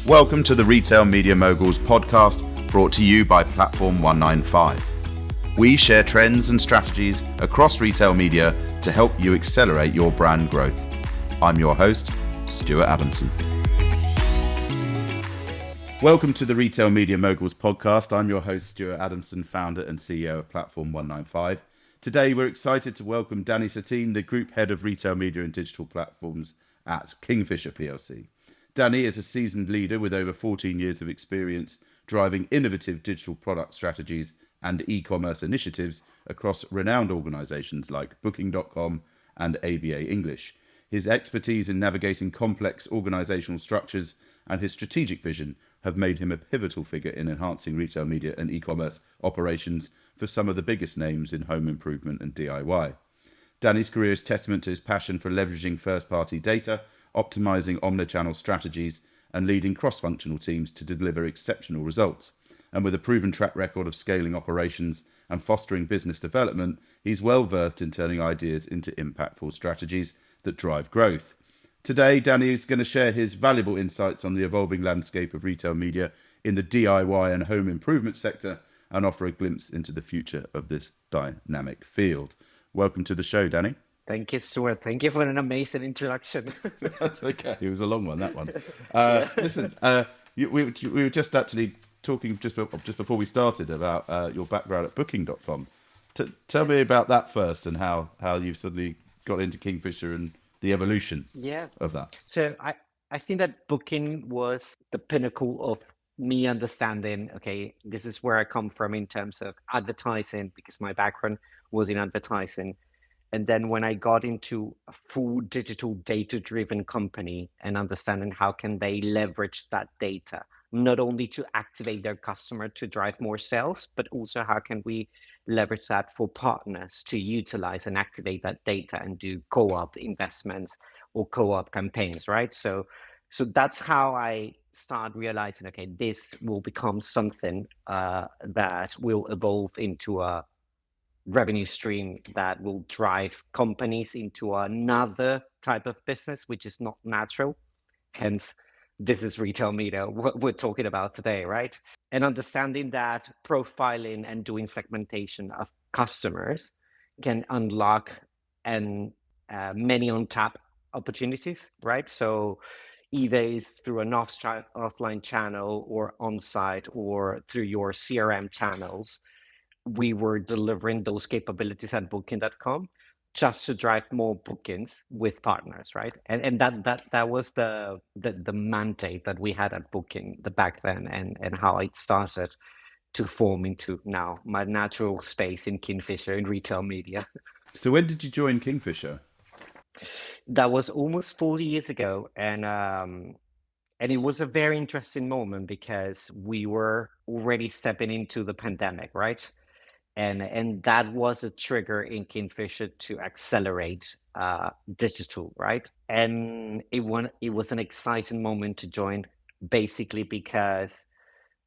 Welcome to the Retail Media Moguls podcast, brought to you by Platform 195. We share trends and strategies across retail media to help you accelerate your brand growth. I'm your host, Stuart Adamson. Welcome to the Retail Media Moguls podcast. I'm your host, Stuart Adamson, founder and CEO of Platform 195. Today, we're excited to welcome Dany Satine, the Group Head of Retail Media and Digital Platforms at Kingfisher PLC. Dany is a seasoned leader with over 14 years of experience driving innovative digital product strategies and e-commerce initiatives across renowned organisations like Booking.com and ABA English. His expertise in navigating complex organisational structures and his strategic vision have made him a pivotal figure in enhancing retail media and e-commerce operations for some of the biggest names in home improvement and DIY. Dany's career is testament to his passion for leveraging first-party data, optimizing omnichannel strategies, and leading cross-functional teams to deliver exceptional results. And with a proven track record of scaling operations and fostering business development, he's well versed in turning ideas into impactful strategies that drive growth. Today, Dany is going to share his valuable insights on the evolving landscape of retail media in the DIY and home improvement sector and offer a glimpse into the future of this dynamic field. Welcome to the show, Dany. Thank you, Stuart. Thank you for an amazing introduction. That's okay. It was a long one, that one. Listen, we were just actually talking just before we started about your background at Booking.com. Tell me about that first and how you suddenly got into Kingfisher and the evolution of that. So I think that Booking was the pinnacle of me understanding, okay, this is where I come from in terms of advertising, because my background was in advertising. And then when I got into a full digital data-driven company and understanding how can they leverage that data, not only to activate their customer to drive more sales, but also how can we leverage that for partners to utilize and activate that data and do co-op investments or co-op campaigns, right? So that's how I start realizing, okay, this will become something that will evolve into a revenue stream that will drive companies into another type of business, which is not natural. Hence, this is retail media, what we're talking about today, right? And understanding that profiling and doing segmentation of customers can unlock and many untapped opportunities, right? So either is through an offline channel or on-site or through your CRM channels. We were delivering those capabilities at Booking.com just to drive more bookings with partners, right? And that was the mandate that we had at Booking back then, and how it started to form into now my natural space in Kingfisher in retail media. So when did you join Kingfisher? That was almost 40 years ago, and it was a very interesting moment because we were already stepping into the pandemic, right? And that was a trigger in Kingfisher to accelerate digital, right? And it was an exciting moment to join, basically because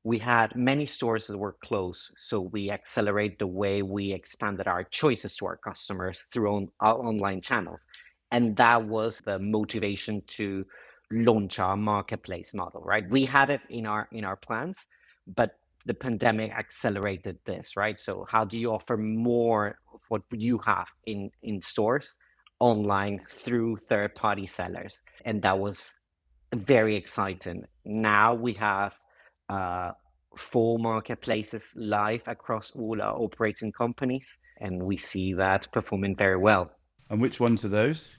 we had many stores that were closed, so we accelerate the way we expanded our choices to our customers through our online channels, and that was the motivation to launch our marketplace model, right? We had it in our plans, but the pandemic accelerated this, right? So how do you offer more of what you have in stores online through third-party sellers? And that was very exciting. Now we have 4 marketplaces live across all our operating companies, and we see that performing very well. And which ones are those?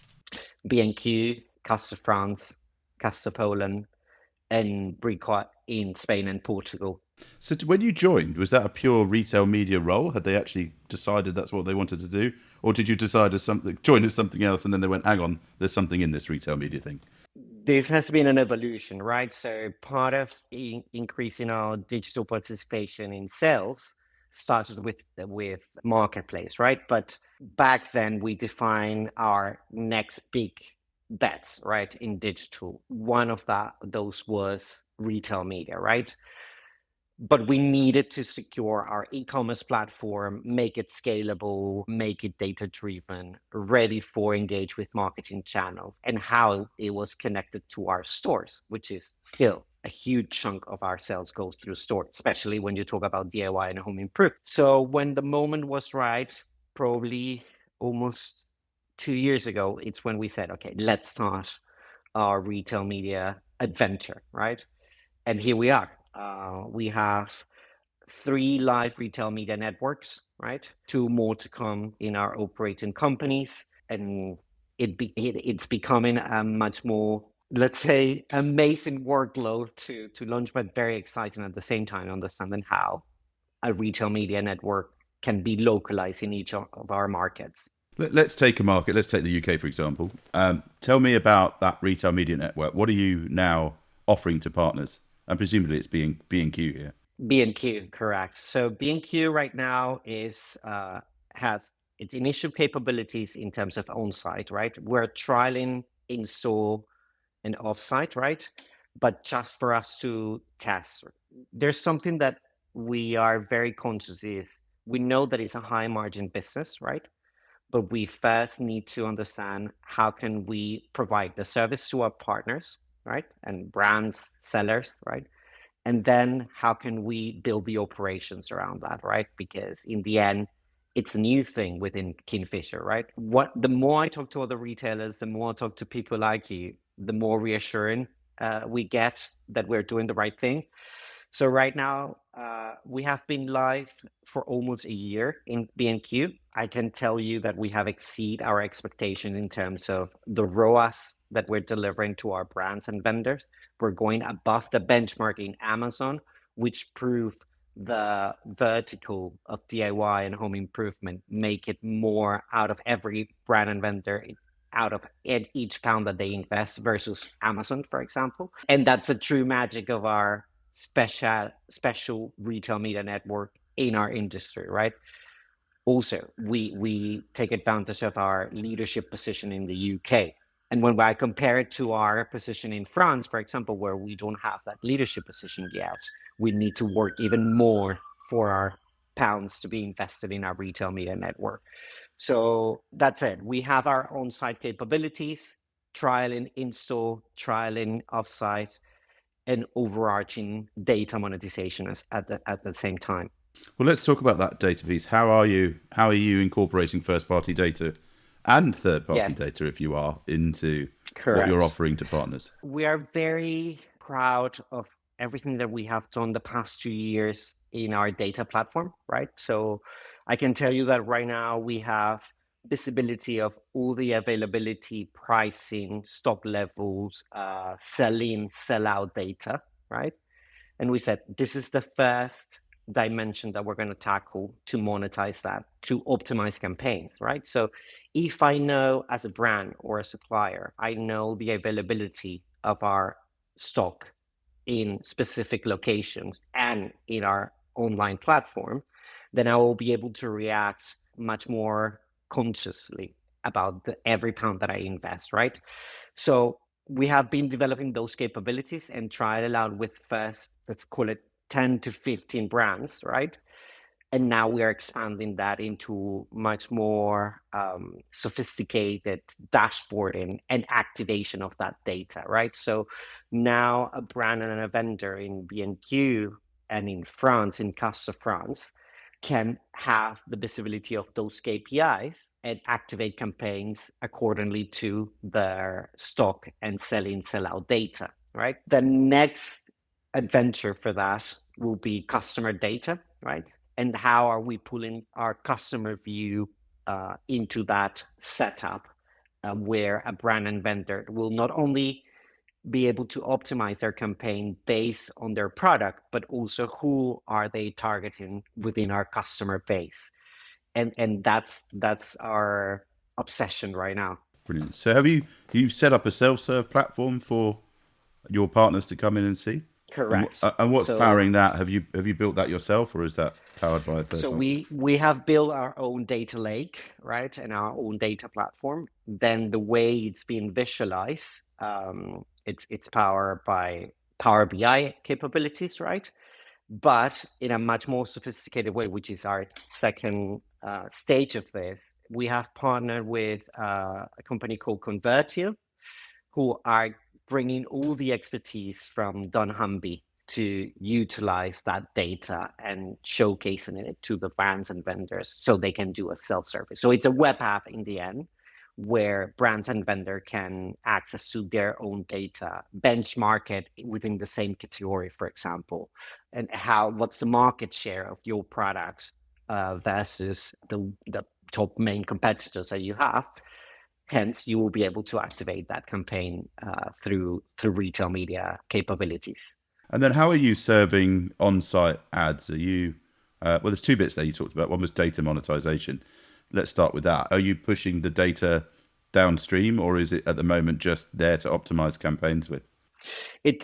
B&Q, Casa France, Casa Poland, and Brico in Spain and Portugal. So when you joined, was that a pure retail media role? Had they actually decided that's what they wanted to do? Or did you decide join as something else and then they went, hang on, there's something in this retail media thing? This has been an evolution, right? So part of increasing our digital participation in sales started with marketplace, right? But back then we defined our next big bets, right, in digital. One of those was retail media, right? but we needed to secure our e-commerce platform, make it scalable, make it data-driven, ready for engage with marketing channels, and how it was connected to our stores, which is still a huge chunk of our sales goes through stores, especially when you talk about DIY and home improvement. So when the moment was right, probably almost 2 years ago, it's when we said, okay, let's start our retail media adventure, right? And here we are. We have 3 live retail media networks, right? 2 more to come in our operating companies, and it's becoming a much more, let's say, amazing workload to launch, but very exciting at the same time, understanding how a retail media network can be localized in each of our markets. Let's take a market. Let's take the UK, for example. Tell me about that retail media network. What are you now offering to partners? And presumably it's B&Q here. B&Q, correct. So B&Q right now has its initial capabilities in terms of on-site, right? We're trialing in-store and off-site, right? But just for us to test. There's something that we are very conscious is we know that it's a high margin business, right? But we first need to understand how can we provide the service to our partners, right? And brands, sellers, right? And then how can we build the operations around that, right? Because in the end, it's a new thing within Kingfisher, right? What the more I talk to other retailers, the more I talk to people like you, the more reassuring we get that we're doing the right thing. So right now, we have been live for almost a year in B&Q. I can tell you that we have exceeded our expectation in terms of the ROAS that we're delivering to our brands and vendors. We're going above the benchmark in Amazon, which prove the vertical of DIY and home improvement make it more out of every brand and vendor out of each pound that they invest versus Amazon, for example. And that's a true magic of our special retail media network in our industry, right? Also, we take advantage of our leadership position in the UK. And when I compare it to our position in France, for example, where we don't have that leadership position yet, we need to work even more for our pounds to be invested in our retail media network. So that's it. We have our on-site capabilities, trialing in-store, trialing off-site, and overarching data monetization at the same time. Well, let's talk about that data piece. How are you incorporating first party data and third party Yes, data, if you are, into what you're correct. offering to partners? We are very proud of everything that we have done the past 2 years in our data platform, right? So I can tell you that right now we have visibility of all the availability, pricing, stock levels, sell in, sell out data, right? And we said, this is the first dimension that we're going to tackle to monetize that, to optimize campaigns, right? So if I know as a brand or a supplier, I know the availability of our stock in specific locations and in our online platform, then I will be able to react much more consciously about every pound that I invest, right? So we have been developing those capabilities and tried it out with first, let's call it 10 to 15 brands, right? And now we are expanding that into much more sophisticated dashboarding and activation of that data, right? So now a brand and a vendor in B&Q and in France, in Casa France, can have the visibility of those KPIs and activate campaigns accordingly to their stock and sell-in, sell-out data, right? The next adventure for that will be customer data, right? And how are we pulling our customer view into that setup where a brand and vendor will not only be able to optimize their campaign based on their product, but also who are they targeting within our customer base. And that's our obsession right now. Brilliant. So have you set up a self-serve platform for your partners to come in and see? And Correct. and what's So powering that? Have you built that yourself, or is that powered by a third So party? we have built our own data lake, right, and our own data platform. Then the way it's being visualized, it's powered by Power BI capabilities, right? but in a much more sophisticated way, which is our second stage of this. We have partnered with a company called Convertio, who are bringing all the expertise from dunnhumby to utilize that data and showcasing it to the brands and vendors so they can do a self-service. So it's a web app in the end where brands and vendor can access to their own data, benchmark it within the same category, for example, and what's the market share of your products versus the top main competitors that you have. Hence, you will be able to activate that campaign through retail media capabilities. And then how are you serving on-site ads? Are you, well, there's two bits there you talked about. One was data monetization. Let's start with that. Are you pushing the data downstream, or is it at the moment just there to optimize campaigns with?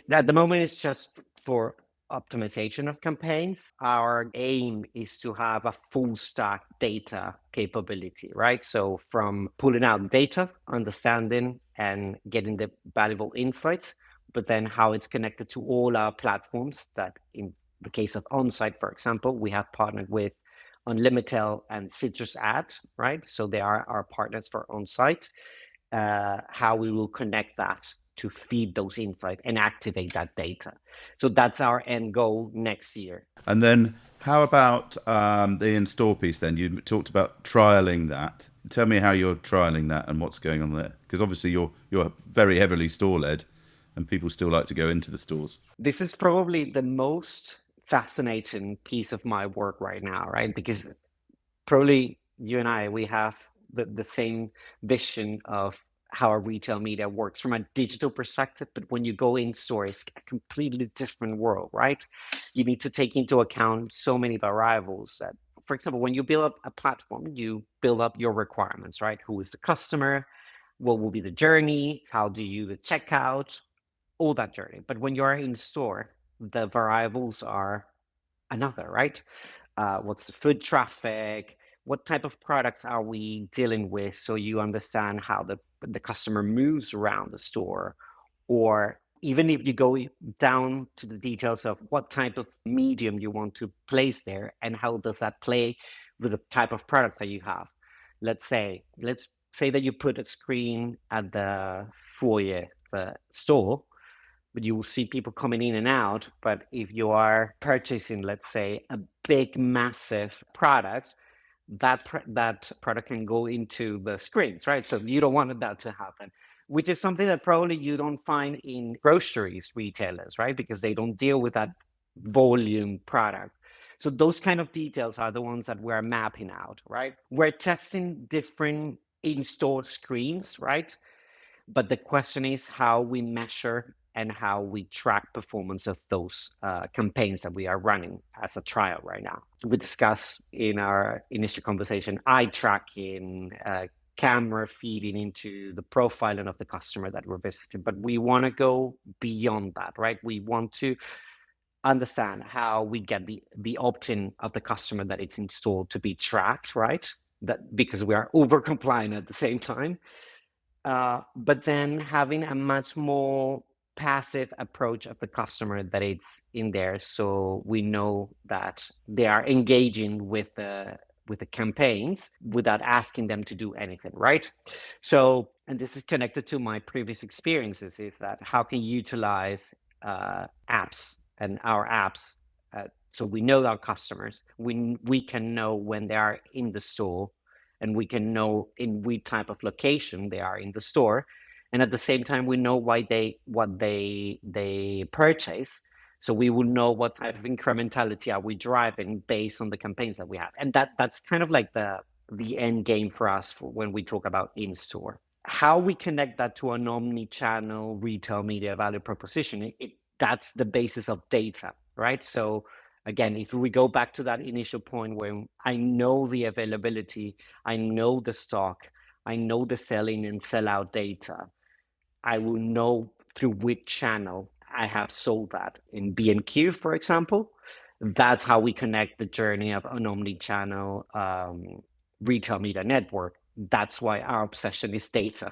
At the moment, it's just for optimization of campaigns. Our aim is to have a full stack data capability, right? So from pulling out data, understanding and getting the valuable insights, but then how it's connected to all our platforms that in the case of on-site, for example, we have partnered with Unlimited and Citrus Ad, right? So they are our partners for on-site. How we will connect that to feed those insights and activate that data. So that's our end goal next year. And then how about the in-store piece then? You talked about trialing that. Tell me how you're trialing that and what's going on there. Because obviously you're very heavily store-led and people still like to go into the stores. This is probably the most fascinating piece of my work right now, right? Because probably you and I, we have the same vision of how our retail media works from a digital perspective, but when you go in store, it's a completely different world, right? You need to take into account so many variables that, for example, when you build up a platform, you build up your requirements, right? Who is the customer? What will be the journey? How do you the checkout? All that journey. But when you're in store, the variables are another, right? What's the foot traffic? What type of products are we dealing with? So you understand how the customer moves around the store, or even if you go down to the details of what type of medium you want to place there and how does that play with the type of product that you have. Let's say that you put a screen at the foyer, the store, but you will see people coming in and out. But if you are purchasing, let's say, a big, massive product, that product can go into the screens, right? So you don't want that to happen, which is something that probably you don't find in groceries retailers, right? Because they don't deal with that volume product. So those kind of details are the ones that we're mapping out, right? We're testing different in-store screens, right? But the question is how we measure and how we track performance of those campaigns that we are running as a trial right now. We discussed in our initial conversation eye tracking, camera feeding into the profiling of the customer that we're visiting, but we want to go beyond that, right? We want to understand how we get the opt-in of the customer that it's installed to be tracked, right? That because we are over compliant at the same time, but then having a much more passive approach of the customer that it's in there, so we know that they are engaging with the campaigns without asking them to do anything, right? So, and this is connected to my previous experiences, is that how can you utilize apps and our apps, so we know our customers, we can know when they are in the store and we can know in what type of location they are in the store, and at the same time we know what they purchase, so we will know what type of incrementality are we driving based on the campaigns that we have, and that's kind of like the end game for us for when we talk about in store. How we connect that to an omni-channel retail media value proposition, that's the basis of data, right? So again, if we go back to that initial point where I know the availability, I know the stock, I know the sell-in and sell-out data, I will know through which channel I have sold that. In B&Q, for example, that's how we connect the journey of an omni-channel retail media network. That's why our obsession is data.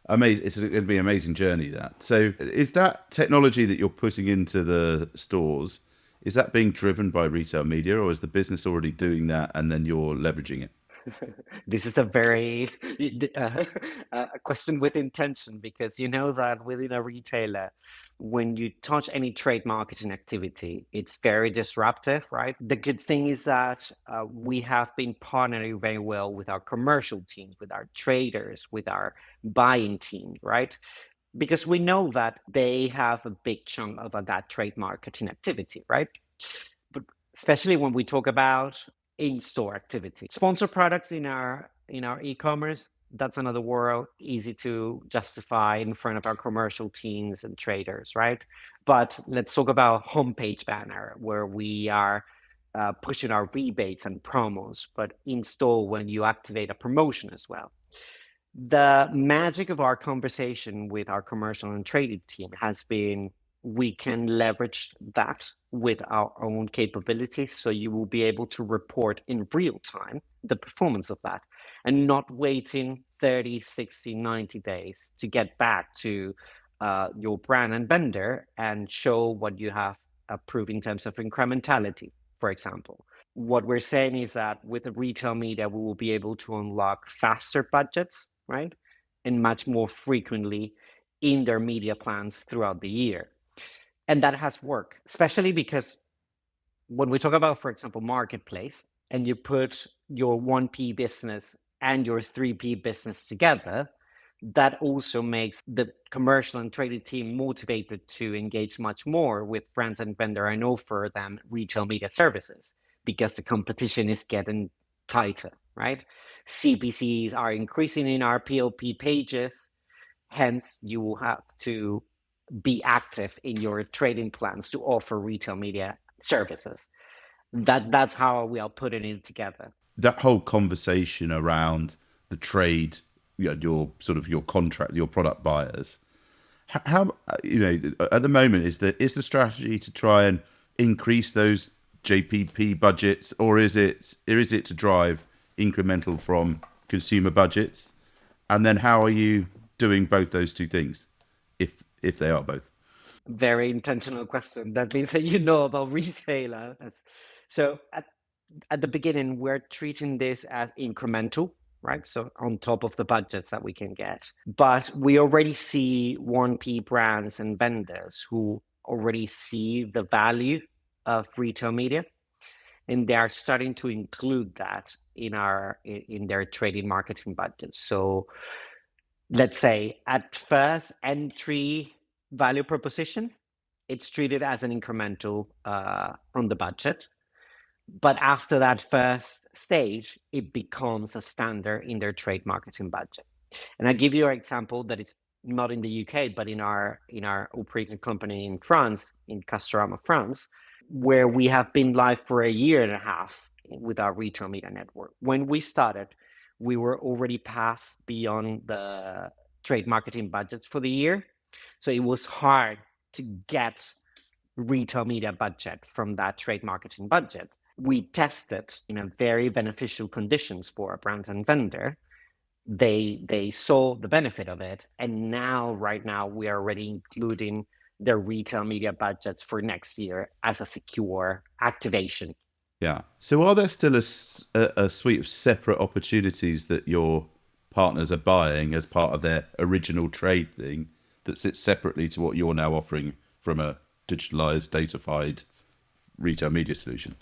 Amazing. It's going to be an amazing journey, that. So is that technology that you're putting into the stores, Is that being driven by retail media, or is the business already doing that and then you're leveraging it? This is a very a question with intention, because you know that within a retailer, when you touch any trade marketing activity, it's very disruptive, right? The good thing is that we have been partnering very well with our commercial team, with our traders, with our buying team, right? Because we know that they have a big chunk of that trade marketing activity, right? But especially when we talk about in-store activity, sponsor products in our e-commerce, that's another world, easy to justify in front of our commercial teams and traders, right? But let's talk about homepage banner, where we are pushing our rebates and promos, but in store when you activate a promotion as well. The magic of our conversation with our commercial and trading team has been we can leverage that with our own capabilities. So you will be able to report in real time the performance of that, and not waiting 30, 60, 90 days to get back to your brand and vendor and show what you have approved in terms of incrementality, for example. What we're saying is that with the retail media, we will be able to unlock faster budgets, right? And much more frequently in their media plans throughout the year. And that has worked, especially because when we talk about, for example, marketplace, and you put your 1P business and your 3P business together, that also makes the commercial and trading team motivated to engage much more with brands and vendor and offer them retail media services, because the competition is getting tighter, right? CPCs are increasing in our PLP pages, hence you will have to be active in your trading plans to offer retail media services. That's how we are putting it together. That whole conversation around the trade, your sort of your contract, your product buyers. How at the moment is the strategy to try and increase those JPP budgets, or is it to drive incremental from consumer budgets? And then how are you doing both those two things, if they are both? Very intentional question. That means that you know about retailer. So at the beginning, we're treating this as incremental, right? So on top of the budgets that we can get. But we already see 1P brands and vendors who already see the value of retail media, and they are starting to include that in their trading marketing budgets. So let's say at first entry value proposition, it's treated as an incremental on the budget. But after that first stage, it becomes a standard in their trade marketing budget. And I give you an example that it's not in the UK, but in our operating company in France, in Castorama France, where we have been live for a year and a half with our retail media network. When we started, we were already past beyond the trade marketing budget for the year. So it was hard to get retail media budget from that trade marketing budget. We tested in a very beneficial conditions for a brand and vendor. They saw the benefit of it, and right now we are already including their retail media budgets for next year as a secure activation. Yeah. So are there still a suite of separate opportunities that your partners are buying as part of their original trade thing that sits separately to what you're now offering from a digitalized, datafied retail media solution?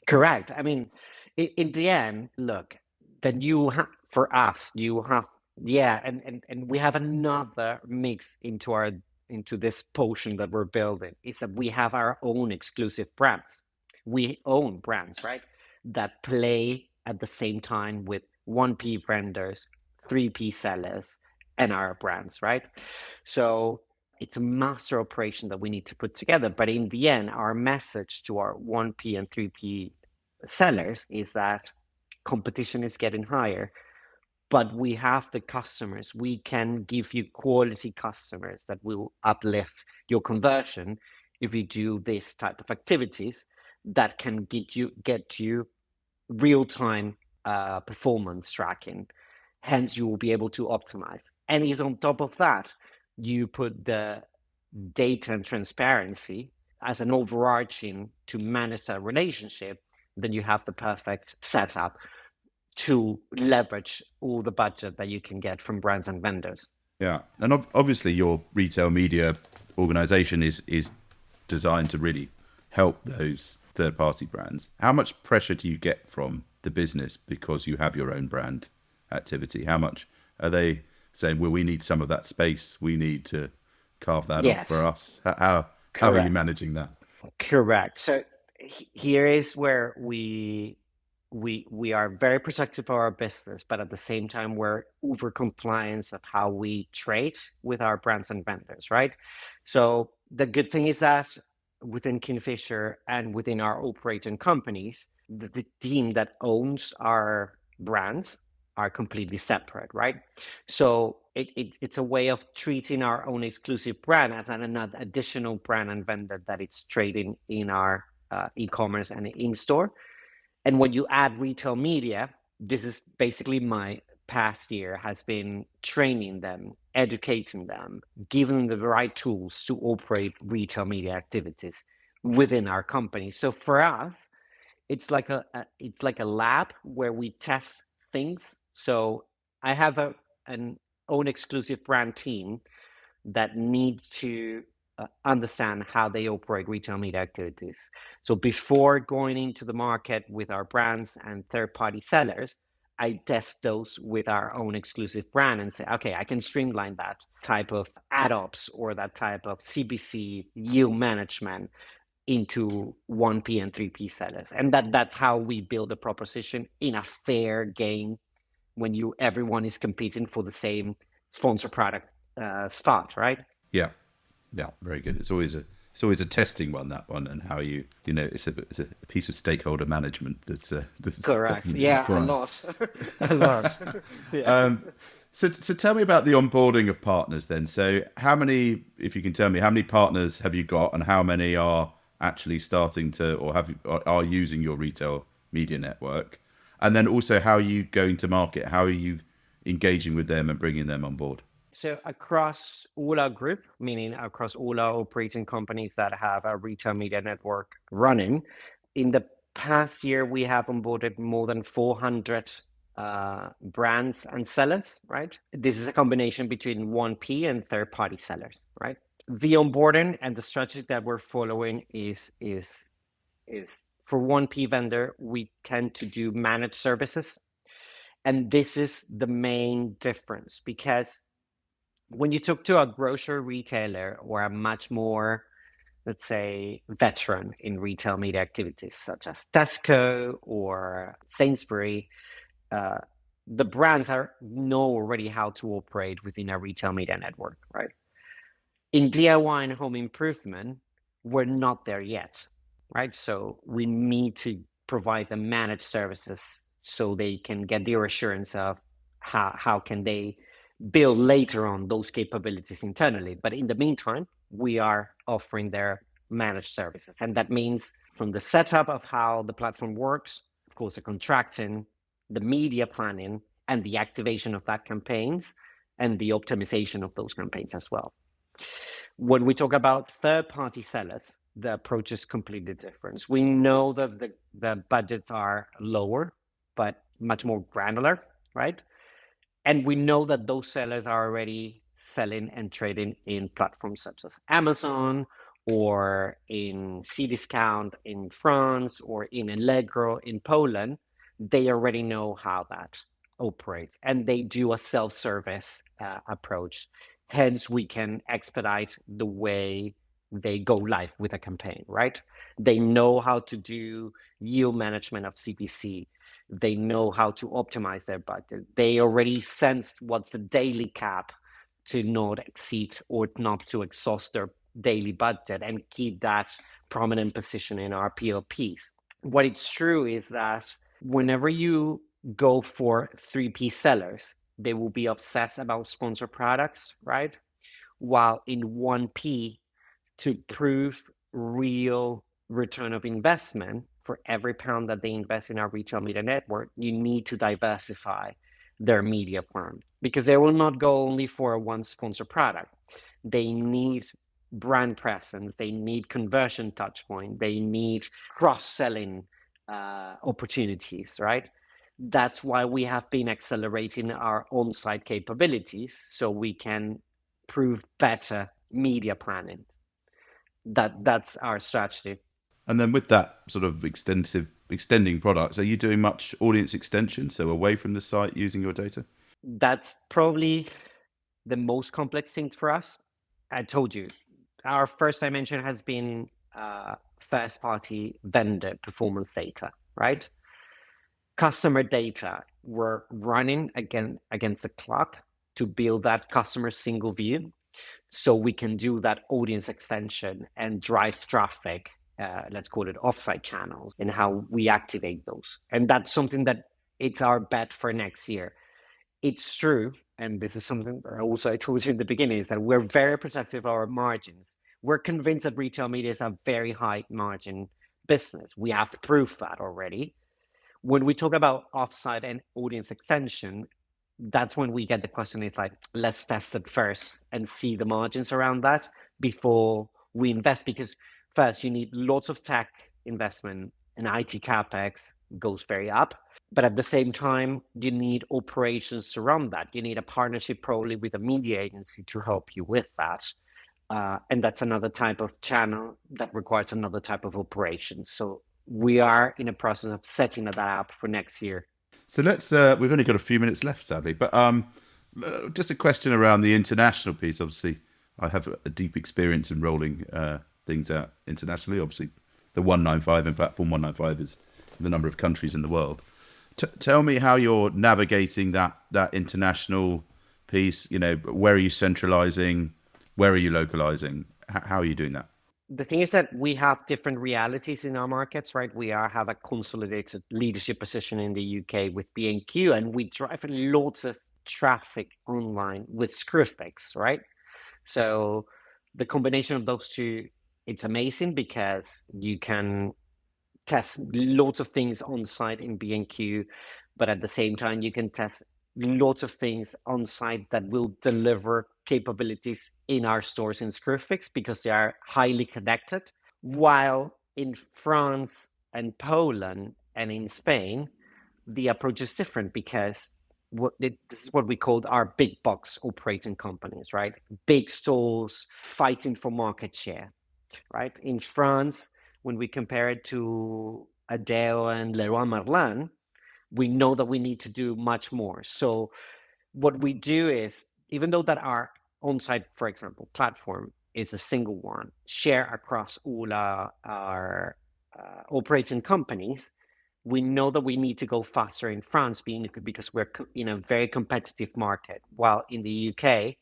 Correct. I mean, in the end, look, then you have, for us, you have, yeah, and we have another mix into this potion that we're building. Is that we have our own exclusive brands. We own brands, right? That play at the same time with 1P vendors, 3P sellers, and our brands, right? So it's a master operation that we need to put together. But in the end, our message to our 1P and 3P sellers is that competition is getting higher, but we have the customers. We can give you quality customers that will uplift your conversion if you do this type of activities that can get you real-time performance tracking. Hence, you will be able to optimize. And is on top of that, you put the data and transparency as an overarching to manage that relationship, then you have the perfect setup to leverage all the budget that you can get from brands and vendors. Yeah, and obviously your retail media organization is designed to really help those third party brands. How much pressure do you get from the business because you have your own brand activity? How much are they saying, well, we need some of that space, we need to carve that off for Yes, us? How are you correct. managing that? Correct. So here is where we are very protective of our business, but at the same time we're over compliance of how we trade with our brands and vendors, right? So the good thing is that within Kingfisher and within our operating companies, the team that owns our brands are completely separate, right? So it's a way of treating our own exclusive brand as another additional brand and vendor that it's trading in our e-commerce and in-store. And when you add retail media, this is basically my past year has been training them, educating them, giving them the right tools to operate retail media activities within our company. So for us, it's like it's like a lab where we test things. So I have an own exclusive brand team that need to understand how they operate retail media activities. So before going into the market with our brands and third-party sellers, I test those with our own exclusive brand and say, okay, I can streamline that type of ad ops or that type of CBC yield management into 1P and 3P sellers. And that's how we build a proposition in a fair game when everyone is competing for the same sponsor product spot, right? Yeah, yeah, very good. It's always a testing one, that one, and how it's a piece of stakeholder management that's Correct. definitely Yeah, a required. lot. A lot. Yeah. So tell me about the onboarding of partners then. So how many, if you can tell me, how many partners have you got, and how many are actually starting to, or are using your retail media network? And then also, how are you going to market? How are you engaging with them and bringing them on board? So across all our group, meaning across all our operating companies that have a retail media network running, in the past year, we have onboarded more than 400 brands and sellers, right? This is a combination between 1P and third-party sellers, right? The onboarding and the strategy that we're following is for 1P vendor, we tend to do managed services. And this is the main difference because when you talk to a grocery retailer or a much more, let's say, veteran in retail media activities, such as Tesco or Sainsbury, uh, the brands know already how to operate within a retail media network, right? In DIY and home improvement, we're not there yet, right? So we need to provide them managed services so they can get the assurance of how can they build later on those capabilities internally. But in the meantime, we are offering their managed services. And that means from the setup of how the platform works, of course, the contracting, the media planning, and the activation of that campaigns, and the optimization of those campaigns as well. When we talk about third-party sellers, the approach is completely different. We know that the budgets are lower, but much more granular, right? And we know that those sellers are already selling and trading in platforms such as Amazon or in Cdiscount in France or in Allegro in Poland. They already know how that operates, and they do a self-service approach. Hence, we can expedite the way they go live with a campaign, right? They know how to do yield management of CPC. They know how to optimize their budget. They already sensed what's the daily cap to not exceed or not to exhaust their daily budget and keep that prominent position in our PLPs. What it's true is that whenever you go for 3P sellers, they will be obsessed about sponsor products, right? While in 1P, to prove real return of investment for every pound that they invest in our retail media network, you need to diversify their media plan because they will not go only for one sponsor product. They need brand presence, they need conversion touch point, they need cross-selling opportunities, right? That's why we have been accelerating our on-site capabilities so we can prove better media planning. That's our strategy. And then with that sort of extending products, are you doing much audience extension, so away from the site using your data? That's probably the most complex thing for us. I told you, our first dimension has been first party vendor performance data, right? Customer data, we're running against the clock to build that customer single view so we can do that audience extension and drive traffic, let's call it offsite channels, and how we activate those. And that's something that it's our bet for next year. It's true, and this is something also I told you in the beginning, is that we're very protective of our margins. We're convinced that retail media is a very high margin business. We have proved that already. When we talk about offsite and audience extension, that's when we get the question is like, let's test it first and see the margins around that before we invest. Because first, you need lots of tech investment, and IT capex goes very up. But at the same time, you need operations to run that. You need a partnership probably with a media agency to help you with that. And that's another type of channel that requires another type of operation. So we are in a process of setting that up for next year. So let's. We've only got a few minutes left, sadly, but just a question around the international piece. Obviously, I have a deep experience in rolling things out internationally. Obviously, the 195 and Platform 195 is the number of countries in the world. Tell me how you're navigating that international piece. You know, where are you centralizing? Where are you localizing? How are you doing that? The thing is that we have different realities in our markets, right? We have a consolidated leadership position in the UK with B&Q, and we drive lots of traffic online with Screwfix, right? So the combination of those two, it's amazing because you can test lots of things on site in B&Q, but at the same time, you can test lots of things on site that will deliver capabilities in our stores in Screwfix because they are highly connected. While in France and Poland and in Spain, the approach is different because this is what we called our big box operating companies, right? Big stores fighting for market share, right? In France, when we compare it to Adeo and Leroy Merlin, we know that we need to do much more. So what we do is, even though that our on-site, for example, platform is a single one, share across all our operating companies, we know that we need to go faster in France because we're in a very competitive market. While in the UK,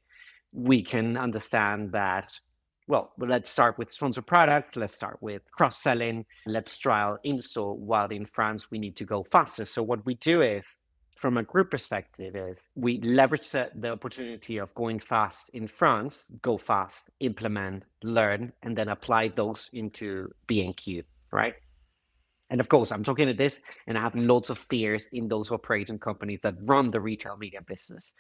we can understand that, well, let's start with sponsored product, let's start with cross-selling, let's trial in-store, while in France, we need to go faster. So what we do is, from a group perspective, is we leverage the opportunity of going fast in France, go fast, implement, learn, and then apply those into B&Q, right? And of course, I'm talking at this, and I have lots of peers in those operating companies that run the retail media business.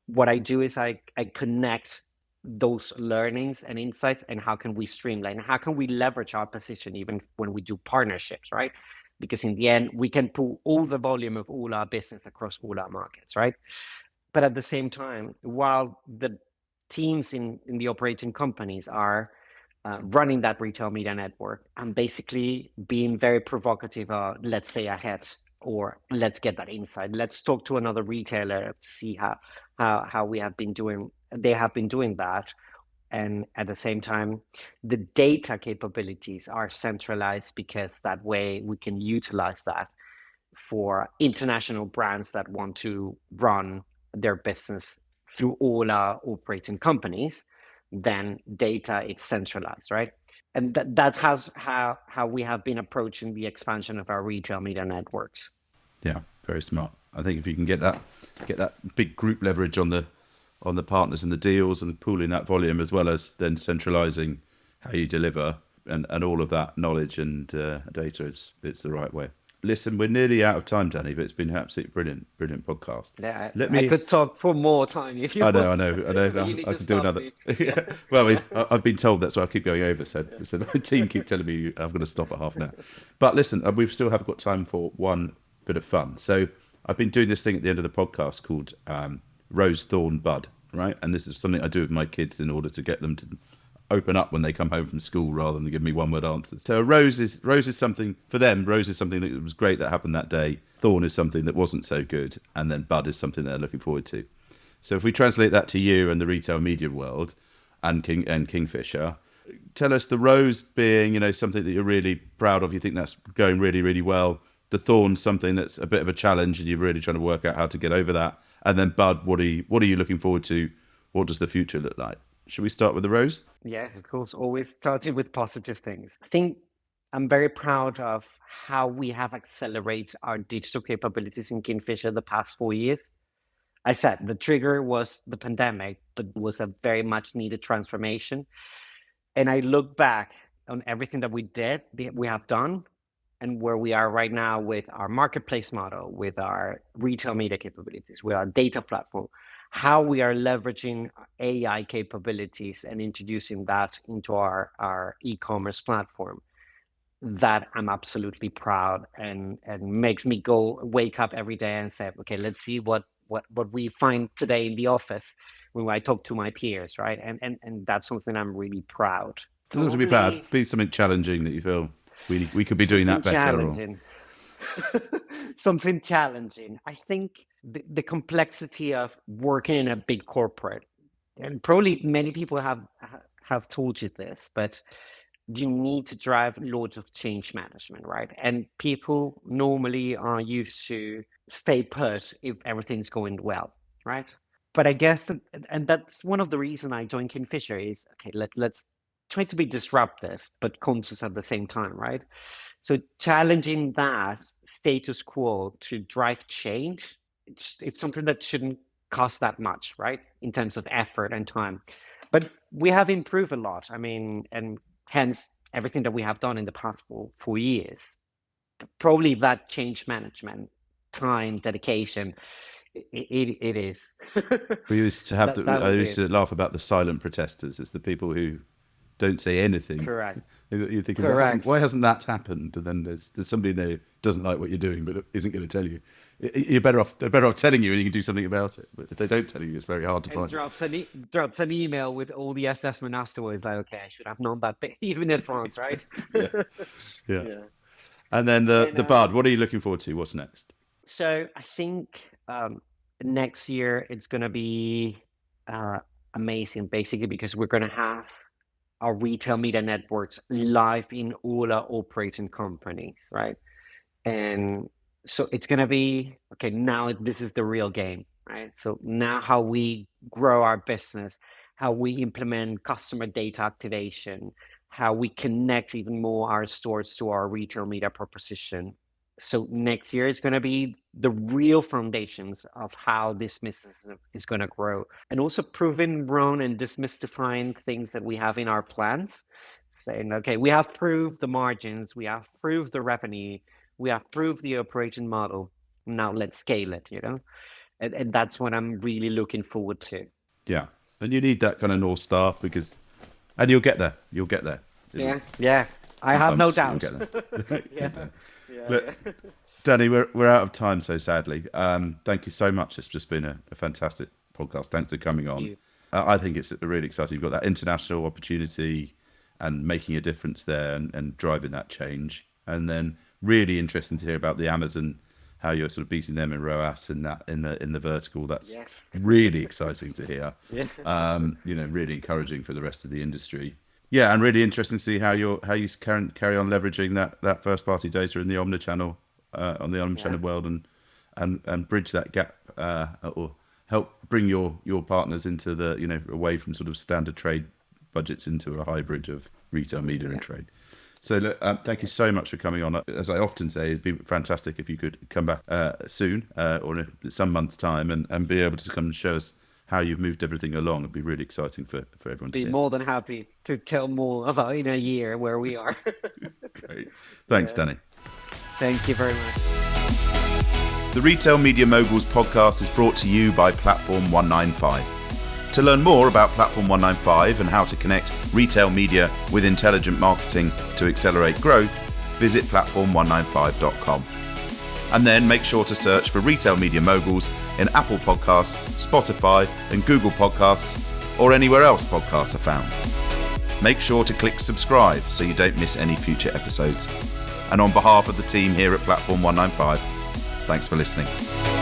What I do is I connect those learnings and insights, and how can we streamline? How can we leverage our position even when we do partnerships, right? Because in the end, we can pull all the volume of all our business across all our markets, right? But at the same time, while the teams in the operating companies are running that retail media network and basically being very provocative, let's say ahead, or let's get that insight. Let's talk to another retailer, see how we have been doing. They have been doing that. And at the same time, the data capabilities are centralized because that way we can utilize that for international brands that want to run their business through all our operating companies. Then data is centralized, right? And that's how we have been approaching the expansion of our retail media networks. Yeah, very smart. I think if you can get that big group leverage on the partners and the deals and pooling that volume, as well as then centralizing how you deliver and all of that knowledge and data, it's the right way. Listen, we're nearly out of time, Dany, but it's been an absolutely brilliant podcast. Yeah, Let I me. could talk for more time if you I want, know. but you need I to could do stop another. me. Yeah. Well, I've been told that's why I keep going over. So my team keep telling me I'm going to stop at half an hour. But listen, we still have got time for one bit of fun. So I've been doing this thing at the end of the podcast called Rose, Thorn, Bud, right? And this is something I do with my kids in order to get them to open up when they come home from school rather than give me one word answers. So rose is something for them. Rose is something that was great that happened that day. Thorn is something that wasn't so good, and then Bud is something they're looking forward to. So if we translate that to you and the retail media world and Kingfisher, tell us the rose being, something that you're really proud of. You think that's going really, really well. The thorn, something that's a bit of a challenge, and you're really trying to work out how to get over that. And then Bud, what are you looking forward to? What does the future look like? Should we start with the rose? Yeah, of course, always starting with positive things. I think I'm very proud of how we have accelerated our digital capabilities in Kingfisher the past 4 years. I said the trigger was the pandemic, but it was a very much needed transformation. And I look back on everything that we have done, and where we are right now with our marketplace model, with our retail media capabilities, with our data platform, how we are leveraging AI capabilities and introducing that into our e-commerce platform. That I'm absolutely proud and makes me wake up every day and say, okay, let's see what we find today in the office when I talk to my peers, right? And that's something I'm really proud. Doesn't have to be bad. Be something challenging that you feel we could be doing that better. Challenging. Something challenging. I think the complexity of working in a big corporate, and probably many people have told you this, but you need to drive loads of change management, right? And people normally are used to stay put if everything's going well, right? But I guess and that's one of the reasons I joined Kingfisher is, okay, let's try to be disruptive but conscious at the same time, right? So challenging that status quo to drive change, it's something that shouldn't cost that much, right? In terms of effort and time. But we have improved a lot. I mean, and hence everything that we have done in the past 4 years. Probably that change management, time, dedication, it is. We used to have That I would be used it. to laugh about the silent protesters. It's the people who don't say anything. Correct. You're thinking, Correct. why hasn't that happened? And then there's somebody there who doesn't like what you're doing, but isn't going to tell you. They're better off telling you, and you can do something about it. But if they don't tell you, it's very hard to And find. drops an email with all the assessment afterwards. Like, okay, I should have known that bit even in advance, right? Yeah. Yeah. And then the Bard. What are you looking forward to? What's next? So I think next year it's going to be amazing, basically, because we're going to have our retail media networks live in all our operating companies, right? And so it's going to be, okay, now this is the real game, right? So now how we grow our business, how we implement customer data activation, how we connect even more our stores to our retail media proposition. So next year it's going to be the real foundations of how this business is going to grow, and also proving wrong and demystifying things that we have in our plans, saying, okay, we have proved the margins, we have proved the revenue, we have proved the operation model. Now let's scale it, and that's what I'm really looking forward to. Yeah, and you need that kind of North Star and you'll get there. You'll get there. Yeah. I have no doubt. You'll get there. Yeah. Look, Dany, we're out of time, so sadly. Thank you so much. It's just been a fantastic podcast. Thanks for coming on. I think it's really exciting. You've got that international opportunity and making a difference there and driving that change. And then really interesting to hear about the Amazon, how you're sort of beating them in ROAS and that in the vertical. That's really exciting to hear. Really encouraging for the rest of the industry. Yeah, and really interesting to see how you carry on leveraging that first party data in the omnichannel on the omnichannel world and bridge that gap or help bring your partners into the away from sort of standard trade budgets into a hybrid of retail media and trade. So look, thank you so much for coming on. As I often say, it'd be fantastic if you could come back soon or in some months' time and be able to come and show us how you've moved everything along. It'd be really exciting for everyone to hear. Be more than happy to tell more about in a year where we are. Great. Thanks, Dany. Thank you very much. The Retail Media Moguls podcast is brought to you by Platform 195. To learn more about Platform 195 and how to connect retail media with intelligent marketing to accelerate growth, visit platform195.com. And then make sure to search for Retail Media Moguls in Apple Podcasts, Spotify and Google Podcasts, or anywhere else podcasts are found. Make sure to click subscribe so you don't miss any future episodes. And on behalf of the team here at Platform 195, thanks for listening.